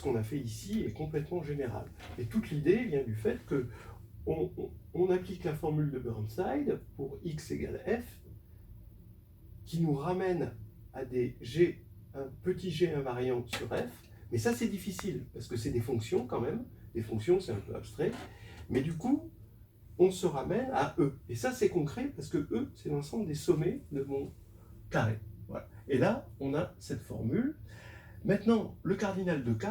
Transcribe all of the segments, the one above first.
qu'on a fait ici est complètement général. Et toute l'idée vient du fait que on applique la formule de Burnside pour x égale f, qui nous ramène à des g, un petit g invariant sur f, mais ça c'est difficile, parce que c'est des fonctions quand même, des fonctions c'est un peu abstrait, mais du coup, on se ramène à E. Et ça c'est concret, parce que E c'est l'ensemble des sommets de mon carré. Voilà. Et là, on a cette formule. Maintenant, le cardinal de K,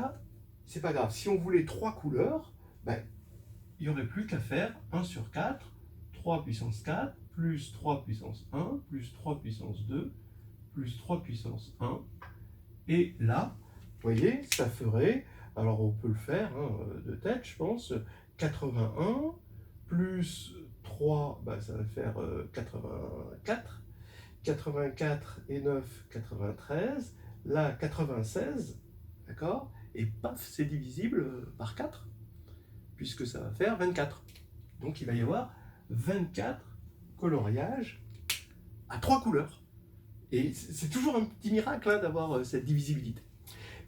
c'est pas grave. Si on voulait 3 couleurs, ben, il n'y aurait plus qu'à faire 1 sur 4, 3 puissance 4, plus 3 puissance 1, plus 3 puissance 2, plus 3 puissance 1. Et là, vous voyez, ça ferait, alors on peut le faire de tête, je pense, 81 plus 3, ben, ça va faire 84. 84 et 9, 93. Là, 96, d'accord? Et paf, c'est divisible par 4, puisque ça va faire 24. Donc il va y avoir 24 coloriages à 3 couleurs. Et c'est toujours un petit miracle d'avoir cette divisibilité.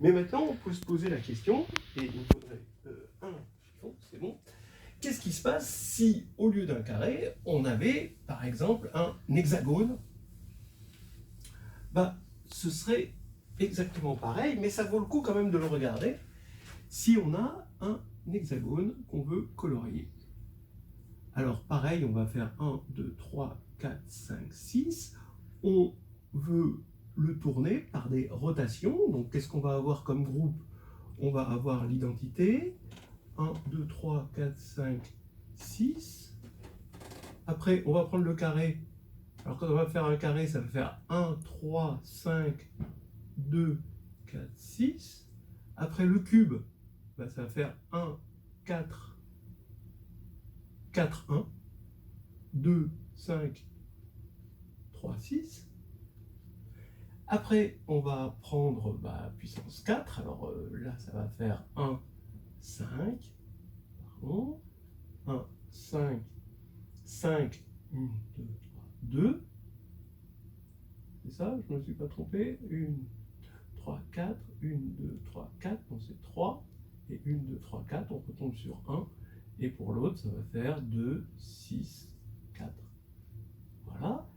Mais maintenant, on peut se poser la question, et il me faudrait un chiffon, c'est bon. Qu'est-ce qui se passe si, au lieu d'un carré, on avait, par exemple, un hexagone? Ben, ce serait exactement pareil, mais ça vaut le coup quand même de le regarder. Si on a un hexagone qu'on veut colorier. Alors pareil, on va faire 1, 2, 3, 4, 5, 6. On veut le tourner par des rotations. Donc qu'est-ce qu'on va avoir comme groupe? On va avoir l'identité. 1, 2, 3, 4, 5, 6. Après, on va prendre le carré. Alors quand on va faire un carré, ça va faire 1, 3, 5, 2, 4, 6. Après le cube, ben, ça va faire 1, 4, 4, 1, 2, 5, 3, 6. Après, on va prendre puissance 4. Alors là, ça va faire 1, 5, pardon, 1, 5, 5, 1, 2, 3, 2. C'est ça, je ne me suis pas trompé. 1, 3, 4, 1, 2, 3, 4, donc c'est 3, et 1, 2, 3, 4, on retombe sur 1, et pour l'autre, ça va faire 2, 6, 4. Voilà.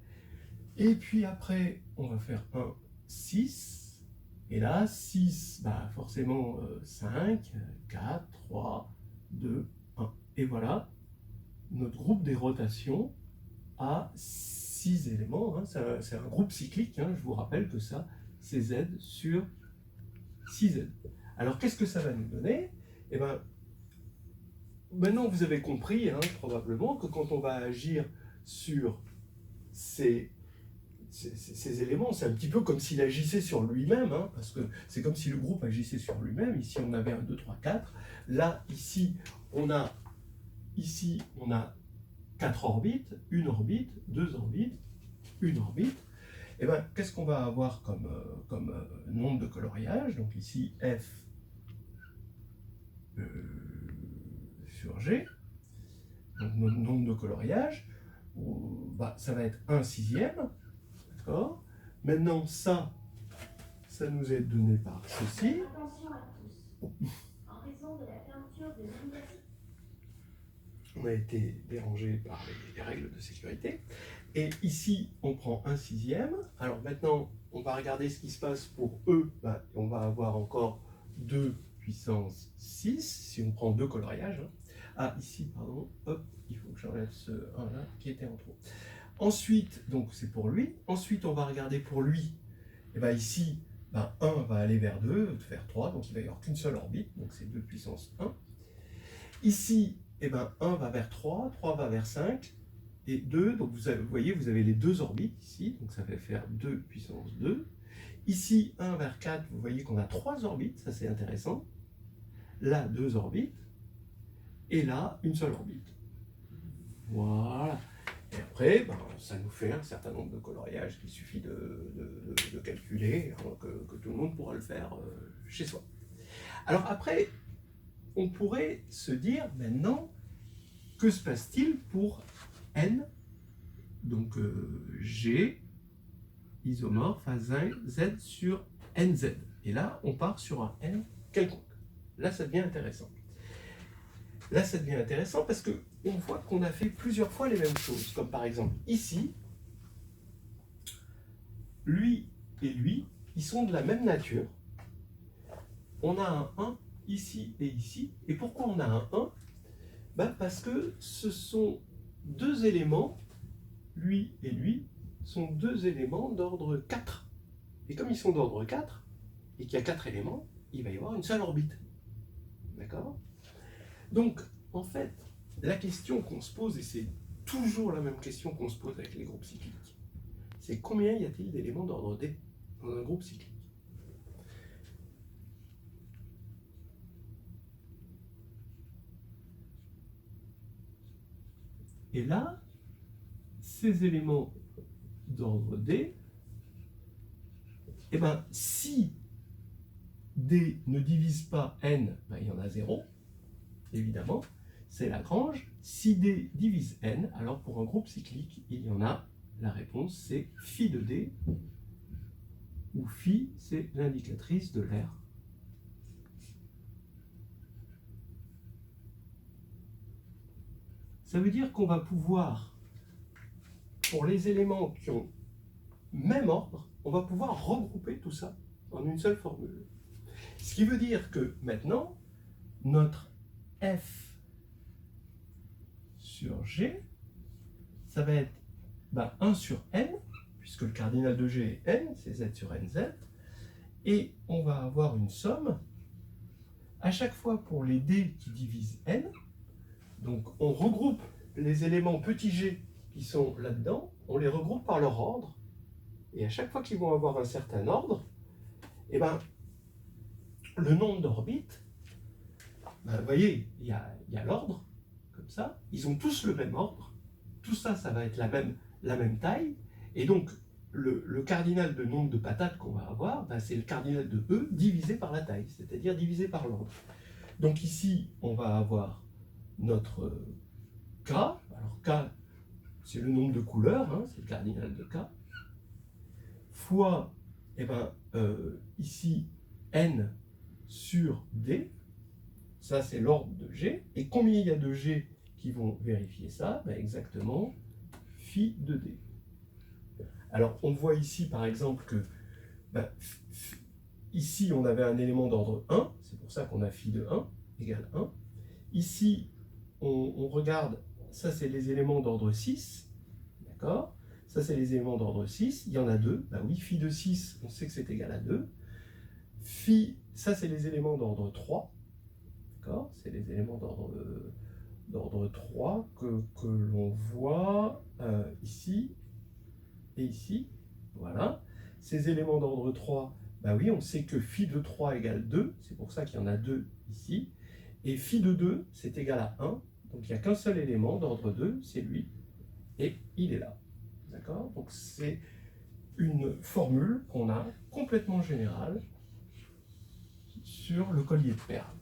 Et puis après, on va faire 1, 6, et là, 6, forcément 5, 4, 3, 2, 1. Et voilà, notre groupe des rotations a 6 éléments, c'est un groupe cyclique, je vous rappelle que ça, c'est Z sur 6Z. Alors, qu'est-ce que ça va nous donner? Eh bien, maintenant, vous avez compris, probablement, que quand on va agir sur ces éléments, c'est un petit peu comme s'il agissait sur lui-même, parce que c'est comme si le groupe agissait sur lui-même. Ici, on avait 1, 2, 3, 4. Là, ici, on a 4 orbites, une orbite, 2 orbites, une orbite. Et bien, qu'est-ce qu'on va avoir comme nombre de coloriage? Donc ici, F sur G, donc notre nombre de coloriage, ça va être 1 sixième, d'accord? Maintenant, ça nous est donné par ceci. Attention à tous. En raison de la fermeture de l'université. On a été dérangé par les règles de sécurité. Et ici, on prend 1 sixième. Alors maintenant, on va regarder ce qui se passe pour E. On va avoir encore 2 puissance 6, si on prend 2 coloriages. Ah, ici, pardon, hop, il faut que j'enlève ce 1 là, qui était en trop. Ensuite, donc c'est pour lui. Ensuite, on va regarder pour lui. Et bien ici, 1 va aller vers 2, vers 3, donc il va y avoir qu'une seule orbite, donc c'est 2 puissance 1. Ici, 1 va vers 3, 3 va vers 5, et 2, donc vous voyez, vous avez les 2 orbites ici, donc ça va faire 2 puissance 2. Ici, 1 vers 4, vous voyez qu'on a 3 orbites, ça c'est intéressant. Là, 2 orbites, et là, une seule orbite. Voilà. Et après, ça nous fait un certain nombre de coloriages qu'il suffit de calculer, que tout le monde pourra le faire chez soi. Alors après, on pourrait se dire maintenant, que se passe-t-il pour N, donc G isomorphe à Z sur NZ. Et là, on part sur un N quelconque. Là, ça devient intéressant. Là, ça devient intéressant parce qu'on voit qu'on a fait plusieurs fois les mêmes choses. Comme par exemple, ici, lui et lui, ils sont de la même nature. On a un 1 ici et ici. Et pourquoi on a un 1 ? Parce que ce sont deux éléments, lui et lui, sont deux éléments d'ordre 4. Et comme ils sont d'ordre 4, et qu'il y a 4 éléments, il va y avoir une seule orbite. D'accord ? Donc, en fait, la question qu'on se pose, et c'est toujours la même question qu'on se pose avec les groupes cycliques, c'est combien y a-t-il d'éléments d'ordre D dans un groupe cyclique ? Et là, ces éléments d'ordre D, eh bien, si D ne divise pas N, il y en a 0, évidemment, c'est Lagrange. Si D divise N, alors pour un groupe cyclique, il y en a, la réponse c'est phi de D, où phi c'est l'indicatrice de l'air. Ça veut dire qu'on va pouvoir, pour les éléments qui ont même ordre, on va pouvoir regrouper tout ça en une seule formule. Ce qui veut dire que maintenant, notre F sur G, ça va être 1 sur N, puisque le cardinal de G est N, c'est Z sur NZ, et on va avoir une somme à chaque fois pour les D qui divisent N. Donc on regroupe les éléments petits g qui sont là-dedans, on les regroupe par leur ordre, et à chaque fois qu'ils vont avoir un certain ordre, eh ben, le nombre d'orbites, vous voyez, il y a l'ordre, comme ça, ils ont tous le même ordre, tout ça, ça va être la même taille, et donc le cardinal de nombre de patates qu'on va avoir, c'est le cardinal de E divisé par la taille, c'est-à-dire divisé par l'ordre. Donc ici, on va avoir notre K, alors K, c'est le nombre de couleurs, c'est le cardinal de K, fois, ici, N sur D, ça c'est l'ordre de G, et combien il y a de G qui vont vérifier ça ? Exactement, phi de D. Alors, on voit ici, par exemple, que ici, on avait un élément d'ordre 1, c'est pour ça qu'on a phi de 1 égale 1. Ici, on regarde, ça c'est les éléments d'ordre 6, d'accord ? Ça c'est les éléments d'ordre 6, il y en a 2, oui, phi de 6, on sait que c'est égal à 2. Phi, ça c'est les éléments d'ordre 3, d'accord ? C'est les éléments d'ordre 3 que l'on voit ici et ici, voilà. Ces éléments d'ordre 3, oui, on sait que phi de 3 égale 2, c'est pour ça qu'il y en a 2 ici, et phi de 2, c'est égal à 1, donc il n'y a qu'un seul élément d'ordre 2, c'est lui, et il est là, d'accord ? Donc c'est une formule qu'on a complètement générale sur le collier de perles.